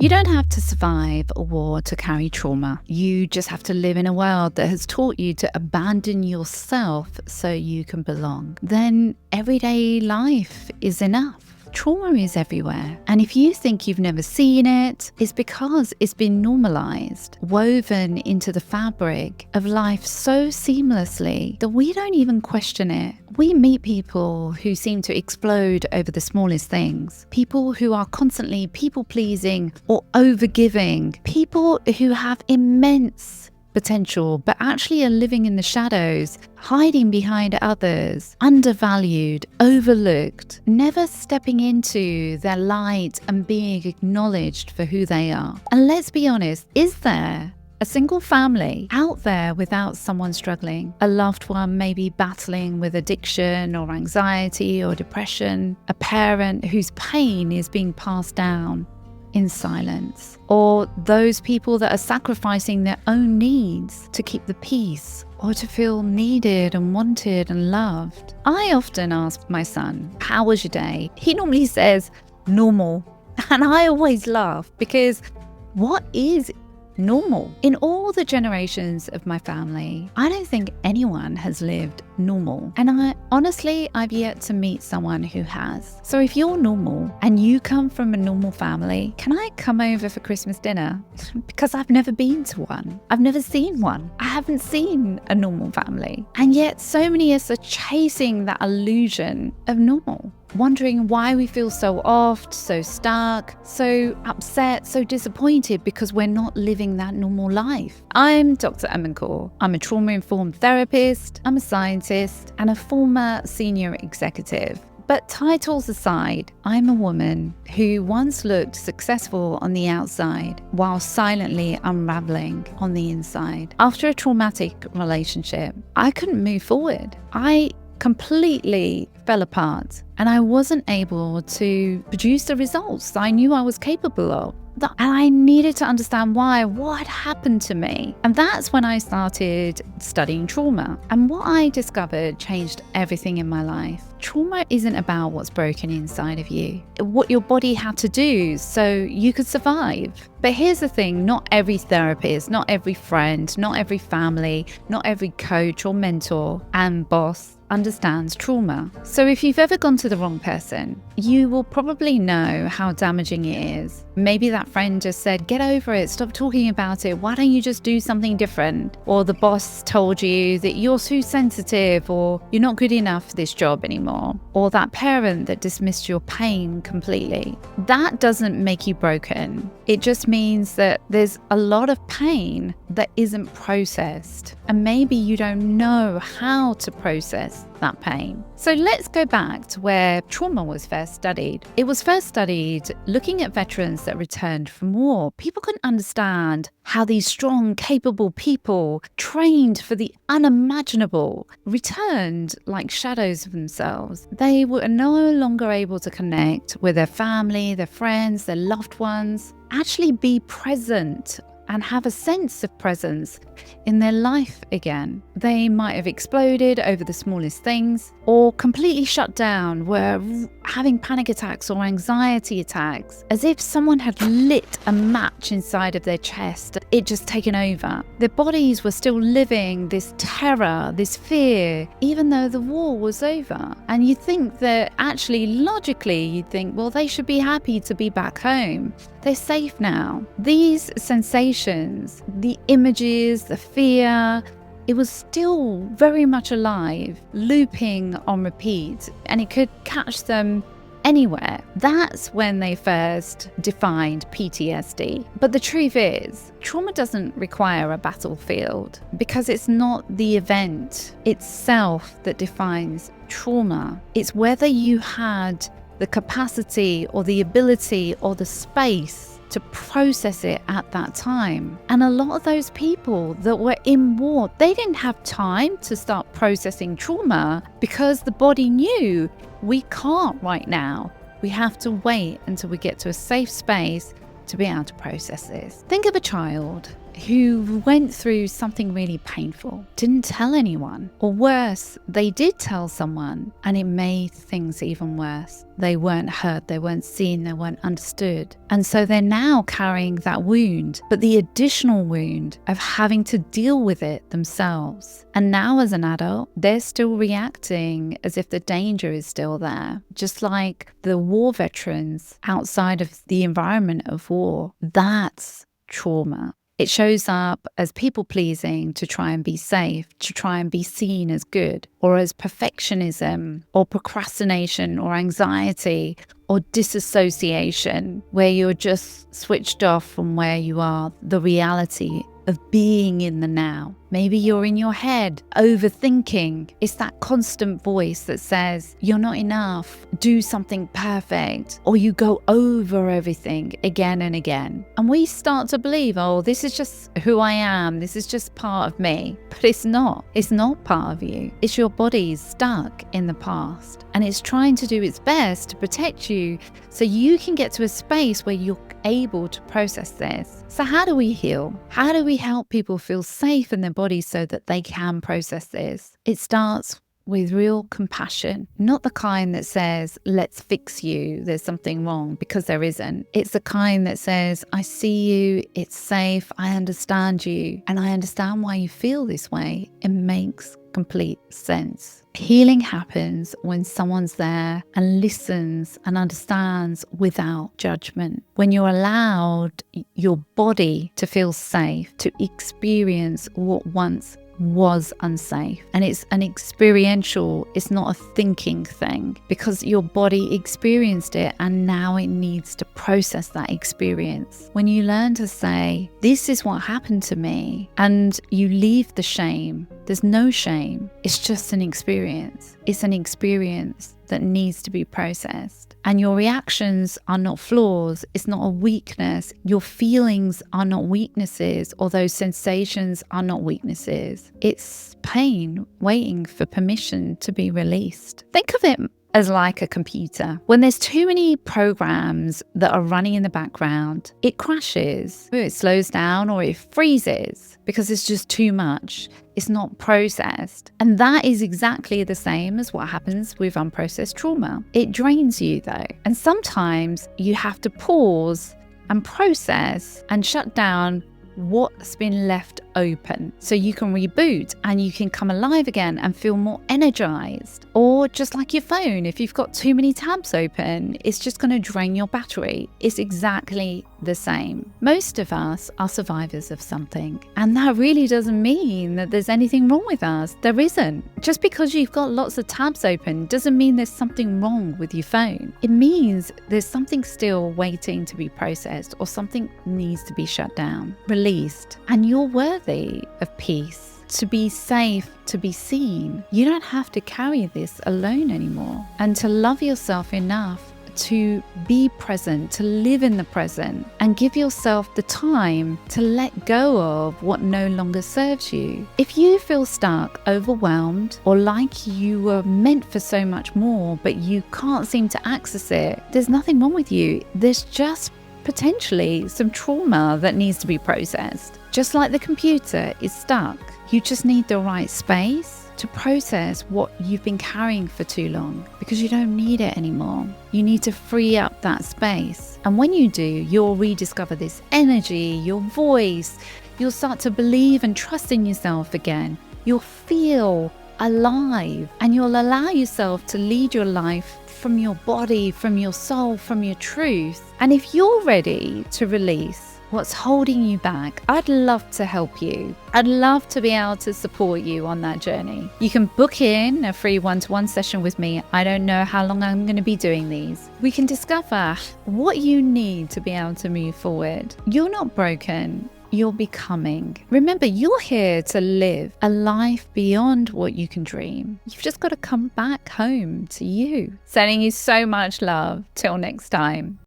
You don't have to survive a war to carry trauma. You just have to live in a world that has taught you to abandon yourself so you can belong. Then everyday life is enough. Trauma is everywhere. And if you think you've never seen it, it's because it's been normalized, woven into the fabric of life so seamlessly that we don't even question it. We meet people who seem to explode over the smallest things, people who are constantly people-pleasing or over-giving, people who have immense potential but actually are living in the shadows, hiding behind others, undervalued, overlooked, never stepping into their light and being acknowledged for who they are. And let's be honest, is there a single family out there without someone struggling? A loved one maybe battling with addiction or anxiety or depression, a parent whose pain is being passed down in silence, or those people that are sacrificing their own needs to keep the peace or to feel needed and wanted and loved. I often ask my son, "How was your day?" He normally says, "Normal." And I always laugh because what is normal? In all the generations of my family, I don't think anyone has lived normal. And I've yet to meet someone who has. So if you're normal and you come from a normal family, can I come over for Christmas dinner? Because I've never been to one. I've never seen one. I haven't seen a normal family. And yet so many of us are chasing that illusion of normal, wondering why we feel so off, so stuck, so upset, so disappointed because we're not living that normal life. I'm Dr. Kaur. I'm a trauma-informed therapist, I'm a scientist, and a former senior executive. But titles aside, I'm a woman who once looked successful on the outside while silently unraveling on the inside. After a traumatic relationship, I couldn't move forward. I completely fell apart and I wasn't able to produce the results that I knew I was capable of. And I needed to understand why, what had happened to me. And that's when I started studying trauma. And what I discovered changed everything in my life. Trauma isn't about what's broken inside of you, what your body had to do so you could survive. But here's the thing, not every therapist, not every friend, not every family, not every coach or mentor and boss understands trauma. So if you've ever gone to the wrong person, you will probably know how damaging it is. Maybe that friend just said, "Get over it, stop talking about it, why don't you just do something different?" Or the boss told you that you're too sensitive or you're not good enough for this job anymore. Or that parent that dismissed your pain completely. That doesn't make you broken. It just means that there's a lot of pain that isn't processed. And maybe you don't know how to process that pain. So let's go back to where trauma was first studied. It was first studied looking at veterans that returned from war. People couldn't understand how these strong, capable people trained for the unimaginable returned like shadows of themselves. They were no longer able to connect with their family, their friends, their loved ones, actually be present and have a sense of presence in their life again. They might have exploded over the smallest things or completely shut down, were having panic attacks or anxiety attacks, as if someone had lit a match inside of their chest, it just taken over. Their bodies were still living this terror, this fear, even though the war was over. And you think that actually, logically, you'd think, well, they should be happy to be back home. They're safe now. These sensations, the images, the fear, it was still very much alive, looping on repeat, and it could catch them anywhere. That's when they first defined PTSD. But the truth is, trauma doesn't require a battlefield because it's not the event itself that defines trauma. It's whether you had the capacity or the ability or the space to process it at that time. And a lot of those people that were in war, they didn't have time to start processing trauma because the body knew we can't right now. We have to wait until we get to a safe space to be able to process this. Think of a child who went through something really painful, didn't tell anyone, or worse, they did tell someone and it made things even worse. They weren't heard, they weren't seen, they weren't understood. And so they're now carrying that wound, but the additional wound of having to deal with it themselves. And now as an adult, they're still reacting as if the danger is still there. Just like the war veterans outside of the environment of war, that's trauma. It shows up as people pleasing to try and be safe, to try and be seen as good, or as perfectionism, or procrastination, or anxiety, or disassociation, where you're just switched off from where you are, the reality of being in the now. Maybe you're in your head, overthinking. It's that constant voice that says, you're not enough, do something perfect, or you go over everything again and again. And we start to believe, oh, this is just who I am, this is just part of me. But it's not. It's not part of you. It's your body stuck in the past. And it's trying to do its best to protect you so you can get to a space where you're able to process this. So how do we heal? How do we help people feel safe in their bodies so that they can process this? It starts with real compassion, not the kind that says, let's fix you, there's something wrong, because there isn't. It's the kind that says, I see you, it's safe, I understand you, and I understand why you feel this way. It makes complete sense. Healing happens when someone's there and listens and understands without judgment. When you're allowed your body to feel safe, to experience what once was unsafe. And it's an experiential, it's not a thinking thing, because your body experienced it and now it needs to process that experience. When you learn to say, this is what happened to me, and you leave the shame, there's no shame, it's just an experience. It's an experience that needs to be processed. And your reactions are not flaws, it's not a weakness. Your feelings are not weaknesses, or those sensations are not weaknesses. It's pain waiting for permission to be released. Think of it as like a computer. When there's too many programs that are running in the background, it crashes, it slows down, or it freezes because it's just too much. It's not processed. And that is exactly the same as what happens with unprocessed trauma. It drains you though. And sometimes you have to pause and process and shut down what's been left open so you can reboot and you can come alive again and feel more energized. Or just like your phone, if you've got too many tabs open, it's just going to drain your battery. It's exactly the same. Most of us are survivors of something, and that really doesn't mean that there's anything wrong with us. There isn't. Just because you've got lots of tabs open doesn't mean there's something wrong with your phone. It means there's something still waiting to be processed, or something needs to be shut down, released. And you're worthy of peace, to be safe, to be seen. You don't have to carry this alone anymore. And to love yourself enough to be present, to live in the present, and give yourself the time to let go of what no longer serves you. If you feel stuck, overwhelmed, or like you were meant for so much more, but you can't seem to access it, there's nothing wrong with you. There's just potentially some trauma that needs to be processed. Just like the computer is stuck, you just need the right space to process what you've been carrying for too long, because you don't need it anymore. You need to free up that space. And when you do, you'll rediscover this energy, your voice. You'll start to believe and trust in yourself again. You'll feel alive, and you'll allow yourself to lead your life from your body, from your soul, from your truth. And if you're ready to release what's holding you back, I'd love to help you. I'd love to be able to support you on that journey. You can book in a free one-to-one session with me. I don't know how long I'm going to be doing these. We can discover what you need to be able to move forward. You're not broken. You're becoming. Remember, you're here to live a life beyond what you can dream. You've just got to come back home to you. Sending you so much love. Till next time.